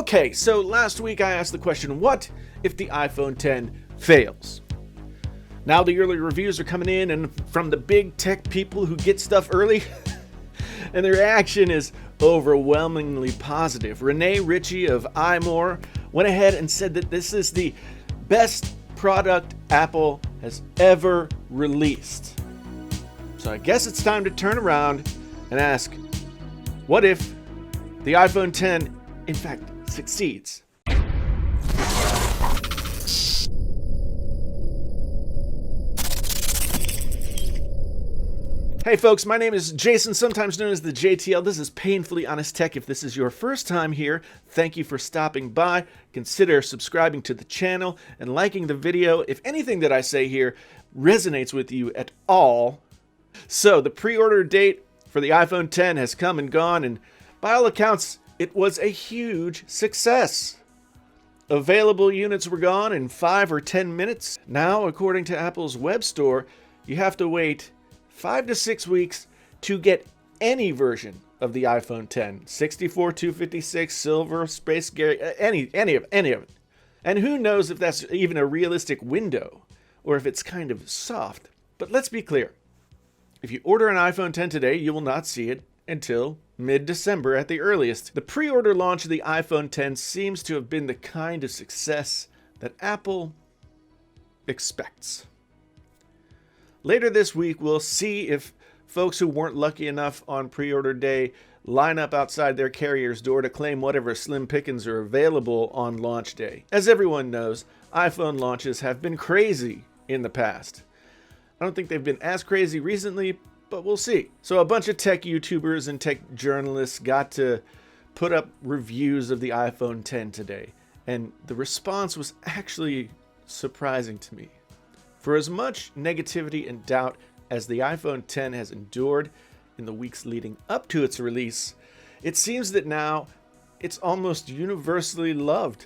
Okay, so last week I asked the question, what if the iPhone X fails? Now the early reviews are coming in, and from the big tech people who get stuff early, and the reaction is overwhelmingly positive. Rene Ritchie of iMore went ahead and said that this is the best product Apple has ever released. So I guess it's time to turn around and ask, what if the iPhone X in fact succeeds? Hey folks, my name is Jason, sometimes known as the JTL. This is Painfully Honest Tech. If this is your first time here, thank you for stopping by. Consider subscribing to the channel and liking the video if anything that I say here resonates with you at all. So the pre-order date for the iPhone X has come and gone, and by all accounts, it was a huge success. Available units were gone in 5 or 10 minutes. Now, according to Apple's web store, you have to wait 5 to 6 weeks to get any version of the iPhone X. 64, 256, silver, space gray, any of it. And who knows if that's even a realistic window, or if it's kind of soft. But let's be clear. If you order an iPhone X today, you will not see it until mid-December at the earliest. The pre-order launch of the iPhone X seems to have been the kind of success that Apple expects. Later this week, we'll see if folks who weren't lucky enough on pre-order day line up outside their carrier's door to claim whatever slim pickings are available on launch day. As everyone knows, iPhone launches have been crazy in the past. I don't think they've been as crazy recently, but we'll see. So a bunch of tech YouTubers and tech journalists got to put up reviews of the iPhone X today, and the response was actually surprising to me. For as much negativity and doubt as the iPhone X has endured in the weeks leading up to its release, it seems that now it's almost universally loved.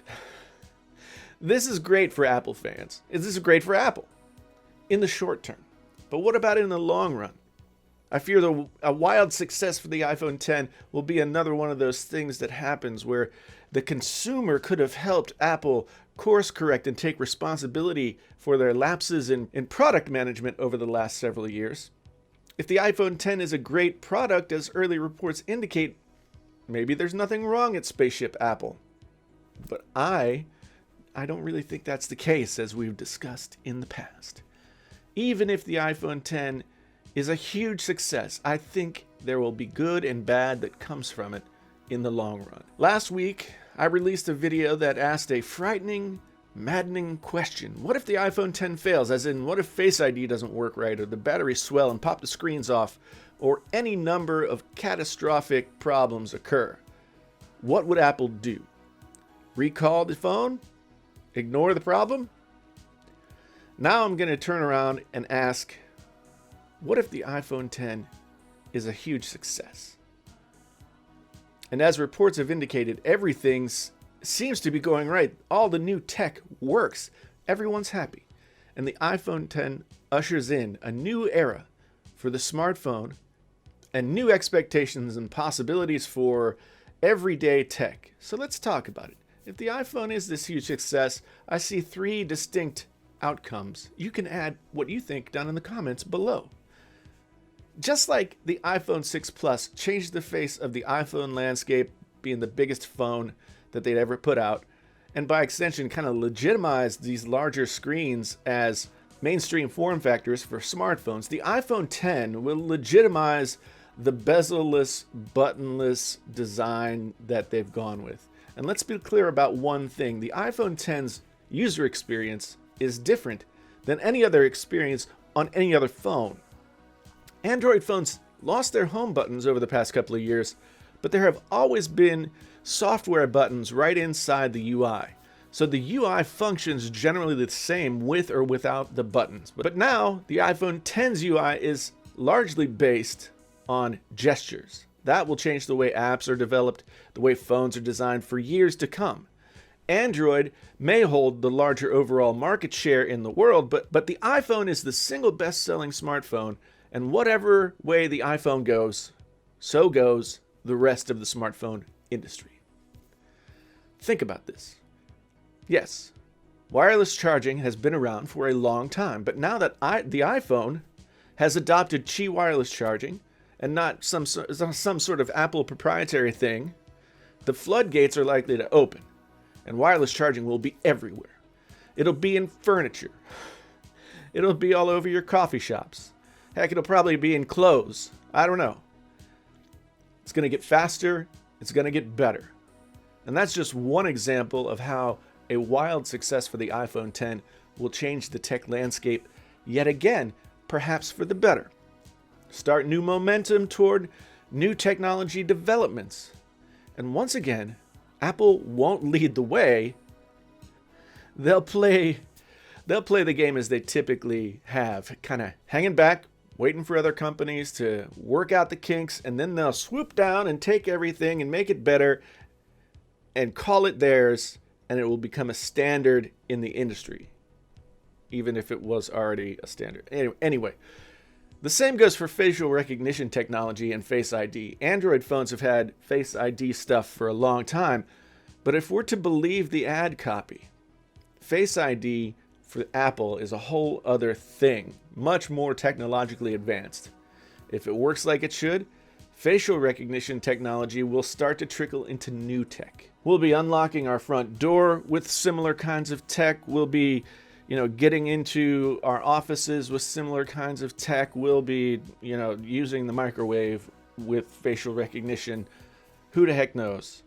This is great for Apple fans. This is great for Apple in the short term. But what about in the long run? I fear a wild success for the iPhone X will be another one of those things that happens where the consumer could have helped Apple course correct and take responsibility for their lapses in product management over the last several years. If the iPhone X is a great product, as early reports indicate, maybe there's nothing wrong at Spaceship Apple. But I don't really think that's the case, as we've discussed in the past. Even if the iPhone X is a huge success, I think there will be good and bad that comes from it in the long run. Last week, I released a video that asked a frightening, maddening question. What if the iPhone X fails? As in, what if Face ID doesn't work right, or the batteries swell and pop the screens off, or any number of catastrophic problems occur? What would Apple do? Recall the phone? Ignore the problem? Now I'm going to turn around and ask, what if the iPhone X is a huge success? And as reports have indicated, everything seems to be going right. All the new tech works. Everyone's happy. And the iPhone X ushers in a new era for the smartphone and new expectations and possibilities for everyday tech. So let's talk about it. If the iPhone is this huge success, I see 3 distinct outcomes. You can add what you think down in the comments below. Just like the iPhone 6 Plus changed the face of the iPhone landscape, being the biggest phone that they'd ever put out, and by extension kind of legitimized these larger screens as mainstream form factors for smartphones, the iPhone X will legitimize the bezel-less, buttonless design that they've gone with. And let's be clear about one thing. The iPhone X's user experience is different than any other experience on any other phone. Android phones lost their home buttons over the past couple of years, but there have always been software buttons right inside the UI. So the UI functions generally the same with or without the buttons. But now the iPhone X's UI is largely based on gestures. That will change the way apps are developed, the way phones are designed for years to come. Android may hold the larger overall market share in the world, but the iPhone is the single best-selling smartphone, and whatever way the iPhone goes, so goes the rest of the smartphone industry. Think about this. Yes, wireless charging has been around for a long time, but now that the iPhone has adopted Qi wireless charging and not some sort of Apple proprietary thing, the floodgates are likely to open, and wireless charging will be everywhere. It'll be in furniture. It'll be all over your coffee shops. Heck, it'll probably be in clothes. I don't know. It's going to get faster. It's going to get better. And that's just one example of how a wild success for the iPhone X will change the tech landscape yet again, perhaps for the better. Start new momentum toward new technology developments. And once again, Apple won't lead the way. They'll play the game as they typically have, kind of hanging back, waiting for other companies to work out the kinks, and then they'll swoop down and take everything and make it better and call it theirs, and it will become a standard in the industry, even if it was already a standard. Anyway, the same goes for facial recognition technology and Face ID. Android phones have had Face ID stuff for a long time, but if we're to believe the ad copy, Face ID for Apple is a whole other thing, much more technologically advanced. If it works like it should, facial recognition technology will start to trickle into new tech. We'll be unlocking our front door with similar kinds of tech. We'll be, getting into our offices with similar kinds of tech. We'll be, using the microwave with facial recognition. Who the heck knows?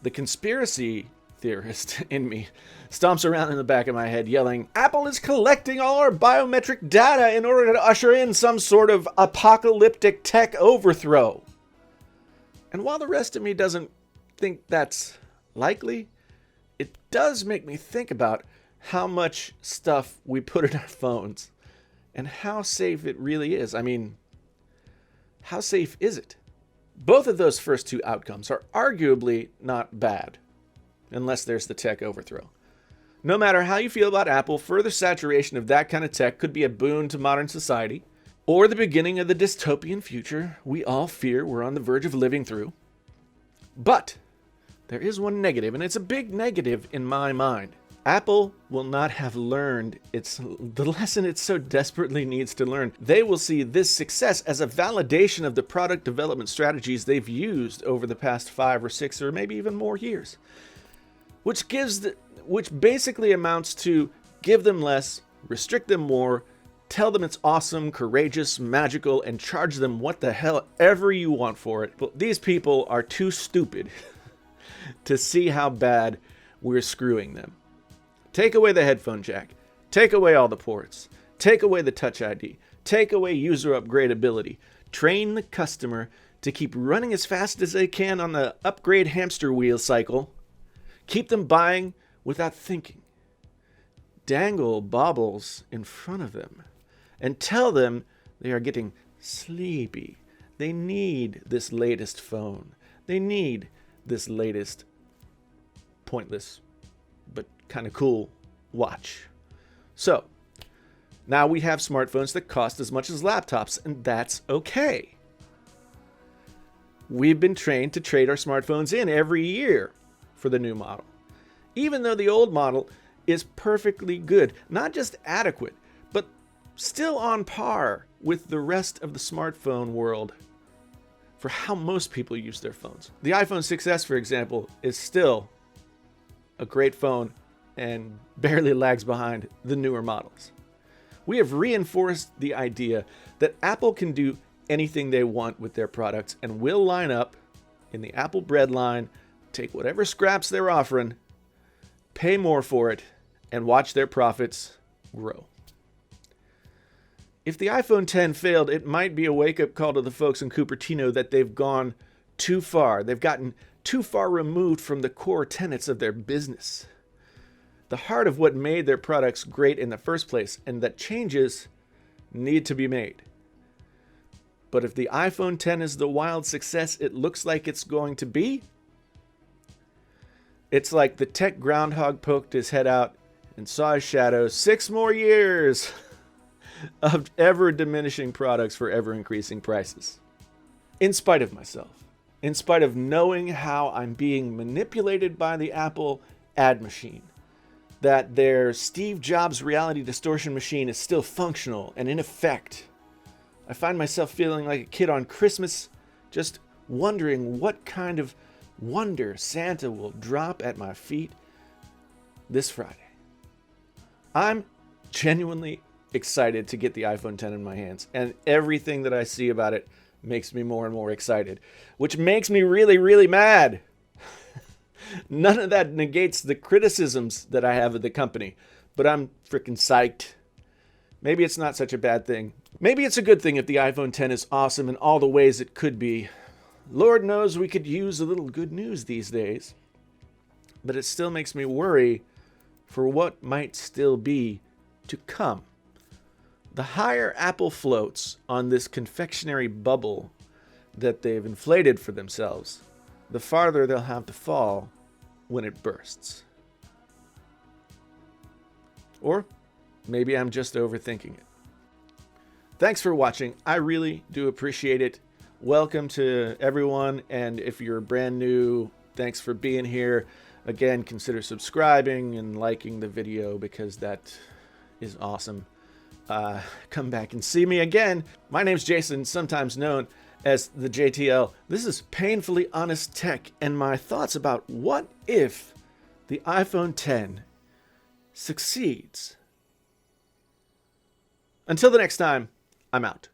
The conspiracy theorist in me stomps around in the back of my head yelling, Apple is collecting all our biometric data in order to usher in some sort of apocalyptic tech overthrow. And while the rest of me doesn't think that's likely, it does make me think about how much stuff we put in our phones and how safe it really is. I mean, how safe is it? Both of those first two outcomes are arguably not bad, unless there's the tech overthrow. No matter how you feel about Apple, further saturation of that kind of tech could be a boon to modern society, or the beginning of the dystopian future we all fear we're on the verge of living through. But there is one negative, and it's a big negative in my mind. Apple will not have learned the lesson it so desperately needs to learn. They will see this success as a validation of the product development strategies they've used over the past 5 or 6 or maybe even more years, which basically amounts to give them less, restrict them more, tell them it's awesome, courageous, magical, and charge them what the hell ever you want for it. But these people are too stupid to see how bad we're screwing them. Take away the headphone jack. Take away all the ports. Take away the Touch ID. Take away user upgradability. Train the customer to keep running as fast as they can on the upgrade hamster wheel cycle. Keep them buying without thinking. Dangle baubles in front of them and tell them they are getting sleepy. They need this latest phone. They need this latest pointless but kind of cool watch. So, now we have smartphones that cost as much as laptops, and that's okay. We've been trained to trade our smartphones in every year for the new model, even though the old model is perfectly good, not just adequate, but still on par with the rest of the smartphone world for how most people use their phones. The iPhone 6s, for example, is still a great phone and barely lags behind the newer models. We have reinforced the idea that Apple can do anything they want with their products and will line up in the Apple bread line, take whatever scraps they're offering, pay more for it, and watch their profits grow. If the iPhone X failed, it might be a wake-up call to the folks in Cupertino that they've gone too far. They've gotten too far removed from the core tenets of their business, the heart of what made their products great in the first place, and that changes need to be made. But if the iPhone X is the wild success it looks like it's going to be, it's like the tech groundhog poked his head out and saw his shadow. 6 more years of ever diminishing products for ever increasing prices. In spite of myself, in spite of knowing how I'm being manipulated by the Apple ad machine. That their Steve Jobs reality distortion machine is still functional and in effect. I find myself feeling like a kid on Christmas, just wondering what kind of wonder Santa will drop at my feet this Friday. I'm genuinely excited to get the iPhone X in my hands, and everything that I see about it makes me more and more excited, which makes me really, really mad. None of that negates the criticisms that I have of the company, but I'm freaking psyched. Maybe it's not such a bad thing. Maybe it's a good thing if the iPhone X is awesome in all the ways it could be. Lord knows we could use a little good news these days. But it still makes me worry for what might still be to come. The higher Apple floats on this confectionery bubble that they've inflated for themselves, the farther they'll have to fall when it bursts. Or maybe I'm just overthinking it. Thanks for watching. I really do appreciate it. Welcome to everyone, and if you're brand new, thanks for being here. Again, consider subscribing and liking the video because that is awesome. Come back and see me again. My name's Jason, sometimes known as the JTL. This is Painfully Honest Tech and my thoughts about what if the iPhone X succeeds. Until the next time, I'm out.